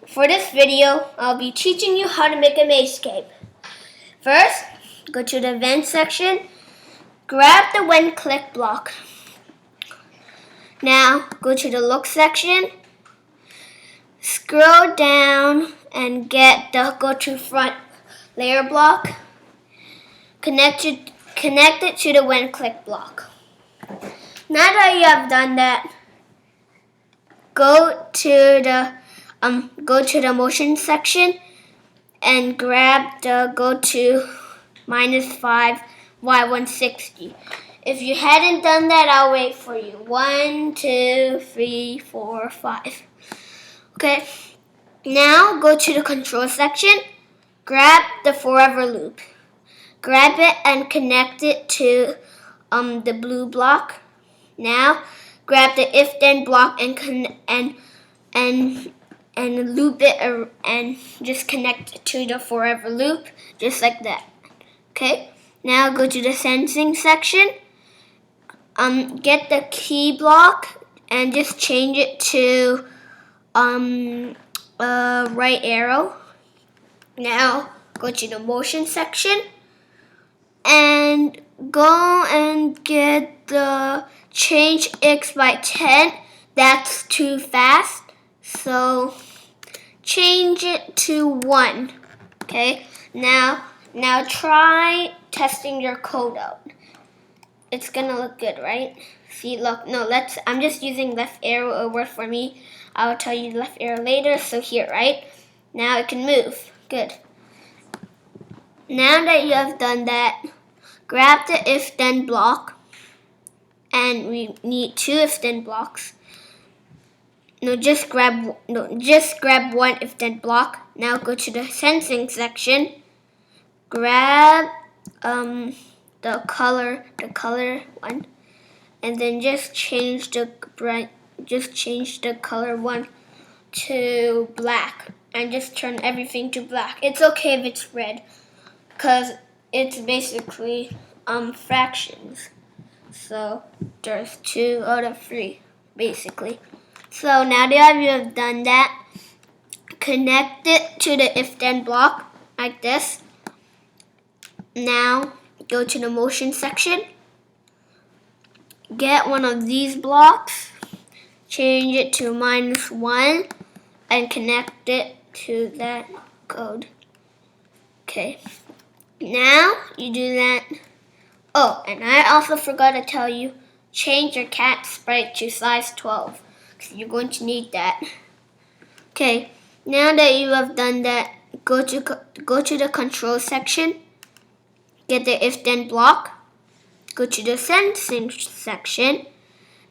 For this video, I'll be teaching you how to make a Mazecape. First, go to the event section, grab the when click block. Now, go to the look section, scroll down and get the go to front layer block. Connect it to the when click block. Now that you have done that, go to the motion section and grab the go to -5 y160. If you hadn't done that, I'll wait for you. 1, 2, 3, 4, 5. Okay. Now go to the control section, grab the forever loop. Grab it and connect it to the blue block. Now grab the if then block and loop it and just connect it to the forever loop, just like that. Okay. Now go to the sensing section. Get the key block and just change it to right arrow. Now go to the motion section and go and get the change X by 10. That's too fast, so change it to 1. Okay. Now try testing your code out. It's gonna look good, right? See, look, no, I'm just using left arrow, it worked for me. I'll tell you left arrow later, so here, right? Now it can move, good. Now that you have done that, grab the if then block, and we need 2 if then blocks. Just grab one if then block. Now go to the sensing section, grab the color one, and then just change the color one to black and just turn everything to black. It's okay if it's red because it's basically fractions. So there's 2 out of 3 basically. So now that you have done that, connect it to the if then block like this. Now go to the motion section, get one of these blocks, change it to -1 and connect it to that code. Okay, now you do that. Oh, and I also forgot to tell you, change your cat sprite to size 12 because you're going to need that. Okay, now that you have done that, go to the control section, get the if then block, go to the sensing section.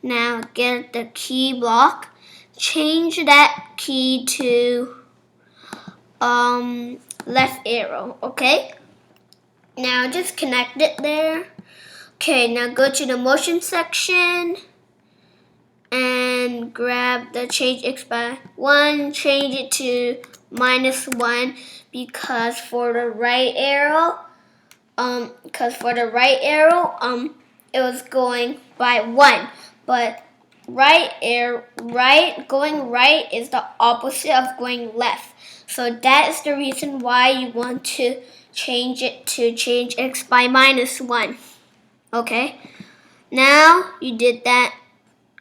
Now get the key block, change that key to left arrow, okay? Now just connect it there. Okay, now go to the motion section and grab the change X by 1, change it to -1 because for the right arrow, it was going by 1, but going right is the opposite of going left. So that is the reason why you want to change it to change X by -1. Okay, now you did that.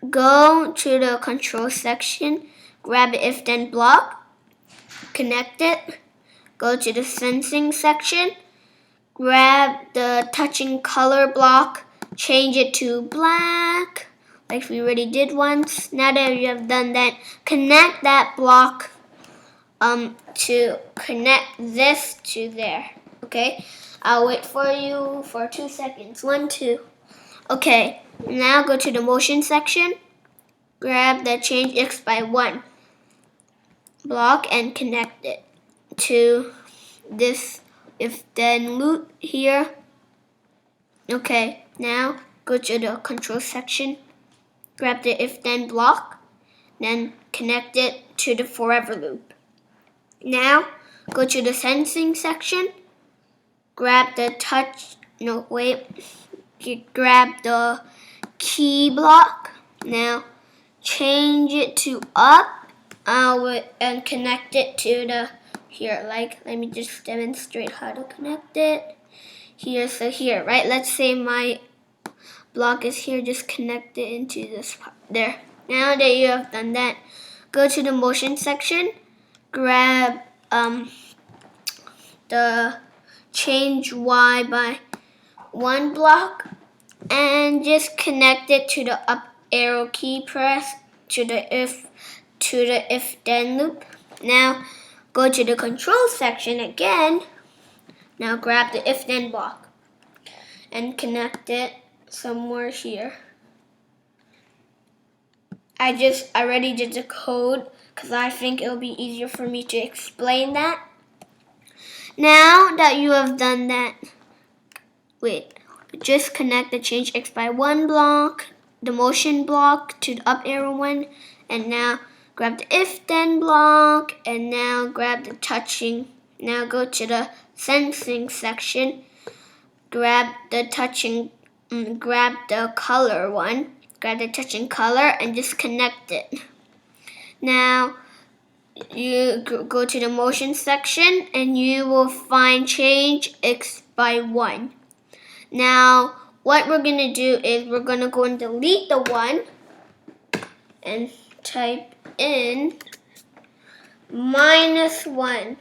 Go to the control section, grab the if then block, connect it, go to the sensing section, grab the touching color block, change it to black, like we already did once. Now that you have done that, connect that block to connect this to there. Okay, I'll wait for you for 2 seconds. 1, 2. Okay, now go to the motion section, grab the change X by 1 block and connect it to this if then loop here. Okay, now go to the control section, grab the if then block, then connect it to the forever loop. Now go to the sensing section, grab the grab the key block. Now change it to up and connect it to the here. Like, let me just demonstrate how to connect it here. So here, right? Let's say my block is here. Just connect it into this part there. Now that you have done that, go to the motion section, grab the change Y by 1 block, and just connect it to the up arrow key, press to the if then loop. Now go to the control section again. Now grab the if then block and connect it somewhere here. I already did the code because I think it'll be easier for me to explain that. Now that you have done that, just connect the change X by 1 block, the motion block to the up arrow one, and now grab the if then block, and now grab the touching. Now go to the sensing section, grab the touching, grab the color one, grab the touching color, and just connect it. Now you go to the motion section, and you will find change X by 1. Now, what we're going to do is we're going to go and delete the 1 and type in -1.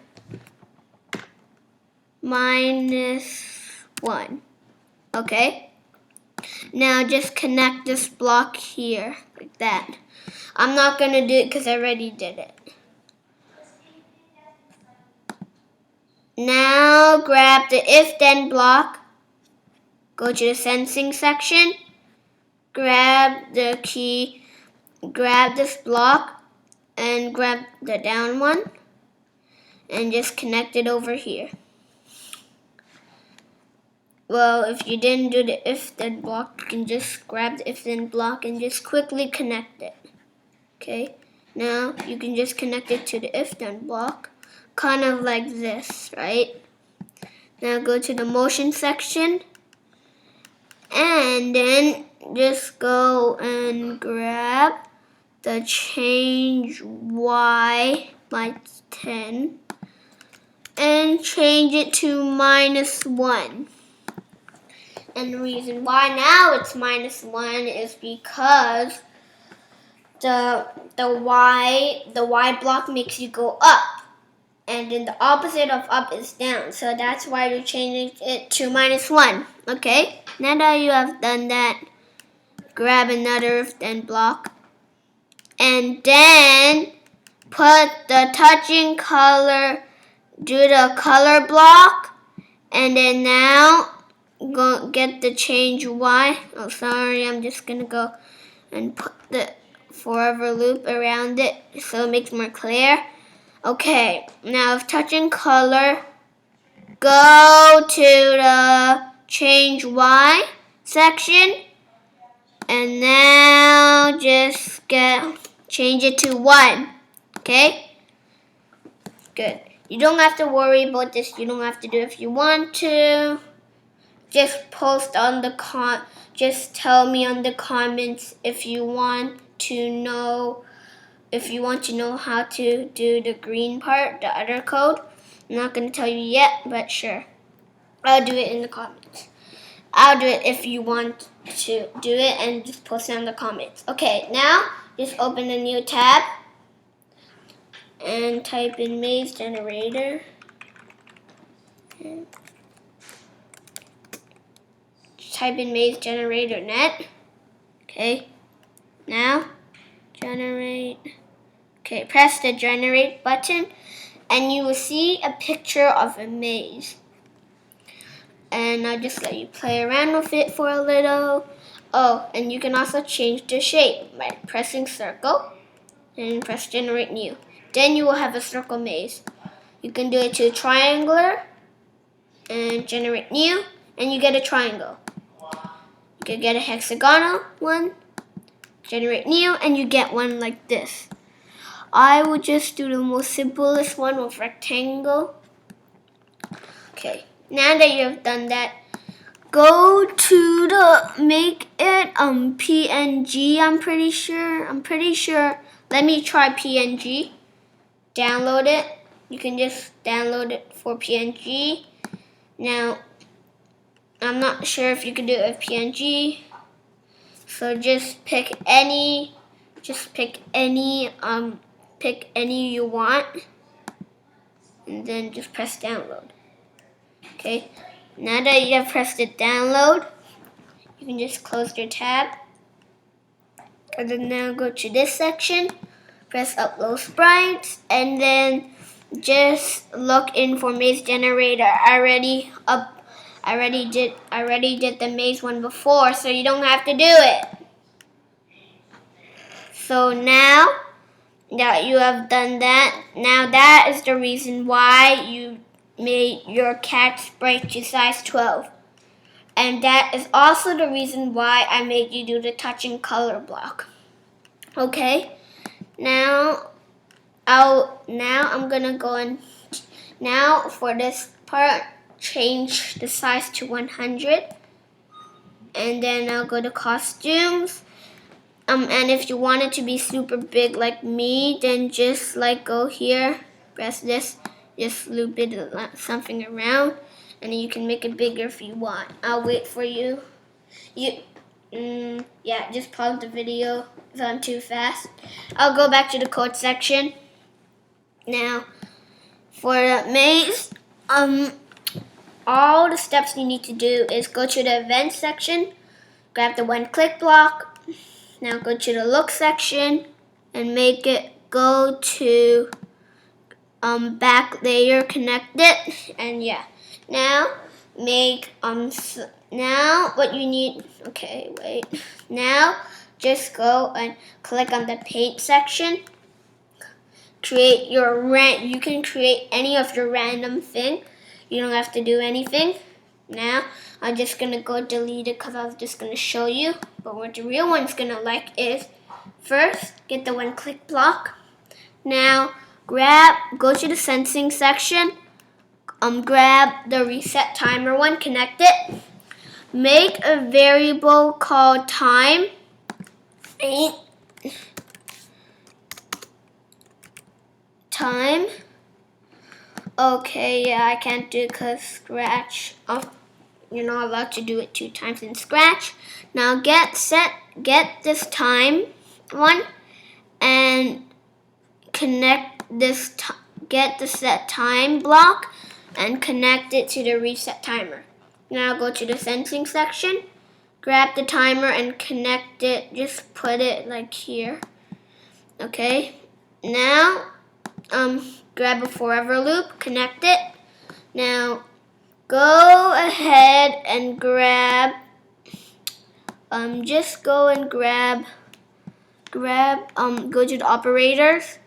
-1. Okay? Now just connect this block here, like that. I'm not going to do it because I already did it. Now grab the if then block. Go to the sensing section, grab the key, grab this block, and grab the down one, and just connect it over here. Well, if you didn't do the if then block, you can just grab the if then block and just quickly connect it. Okay, now you can just connect it to the if then block, kind of like this, right? Now go to the motion section, and then just go and grab the change Y by 10 and change it to -1. And the reason why now it's -1 is because the Y block makes you go up, and then the opposite of up is down. So that's why we're changing it to -1. Okay? Now that you have done that, grab another if then block, and then put the touching color, do the color block, and then now go get the change Y. Oh, sorry, I'm just gonna go and put the forever loop around it so it makes more clear. Okay, now with touching color, go to the change Y section, and now just change it to 1. Okay? Good. You don't have to worry about this. You don't have to do it if you want to. Just post on the just tell me on the comments if you want to know how to do the green part, the other code. I'm not going to tell you yet, but sure. I'll do it in the comments. I'll do it if you want to do it, and just post it in the comments. Okay, now just open a new tab and type in maze generator. Type in maze generator net. Okay, now generate. Okay, press the generate button, and you will see a picture of a maze. And I'll just let you play around with it for a little. Oh, and you can also change the shape by pressing circle and press generate new. Then you will have a circle maze. You can do it to triangular and generate new, and you get a triangle. You can get a hexagonal one, generate new, and you get one like this. I will just do the most simplest one with rectangle. Okay, now that you have done that, go to the make it PNG. I'm pretty sure. Let me try PNG. download it. You can just download it for PNG. Now, I'm not sure if you can do it with PNG. So just pick any you want, and then just press download. Okay, now that you have pressed it download, you can just close your tab. And then now go to this section, press upload sprites, and then just look in for maze generator. I already did the maze one before, so you don't have to do it. So now that you have done that, now that is the reason why you made your cat sprite to size 12. And that is also the reason why I made you do the touching color block. Okay, now I'm gonna go and now for this part change the size to 100, and then I'll go to costumes. And if you want it to be super big like me, then just like go here, press this, just loop it something around, and then you can make it bigger if you want. I'll wait for you. Yeah, just pause the video if I'm too fast. I'll go back to the code section. Now, for the maze, all the steps you need to do is go to the event section, grab the one click block. Now go to the look section and make it go to back layer, connect it, and yeah. Now make now what you need. Okay, wait. Now just go and click on the paint section. Create your you can create any of your random thing. You don't have to do anything. Now I'm just gonna go delete it because I was just gonna show you. But what the real one's gonna like is first get the one click block. Now go to the sensing section. Grab the reset timer one, connect it. Make a variable called time. Time. Okay, yeah, I can't do it because Scratch. You're not allowed to do it 2 times in Scratch. Now get this time one and connect this. Get the set time block and connect it to the reset timer. Now go to the sensing section. Grab the timer and connect it. Just put it like here. Okay. Now grab a forever loop, connect it. Now go ahead and grab just go and grab go to the operators,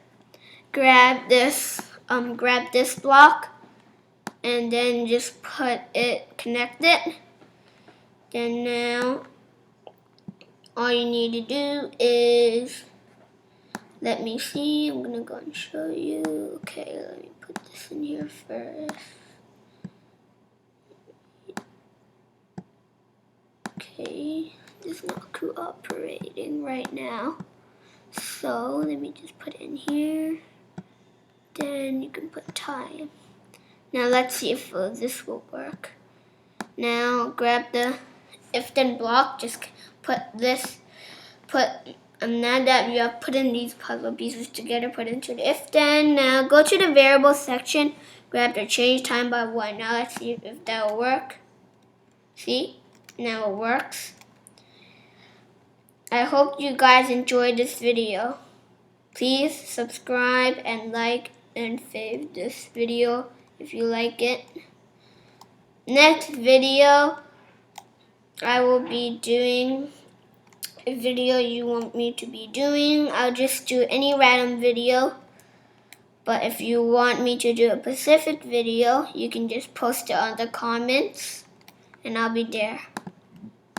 grab this block, and then just connect it. Then now all you need to do is, let me see, I'm gonna go and show you. Okay, let me put this in here first. Okay, this is not cooperating right now. So let me just put it in here. Then you can put time. Now let's see if this will work. Now grab the if then block, just now that you have put in these puzzle pieces together, put into the if then. Now go to the variable section, grab the change time by 1. Now let's see if that will work. See? Now it works. I hope you guys enjoyed this video. Please subscribe and like and fave this video if you like it. Next video, I will be doing a video you want me to be doing. I'll just do any random video. But if you want me to do a specific video, you can just post it on the comments and I'll be there.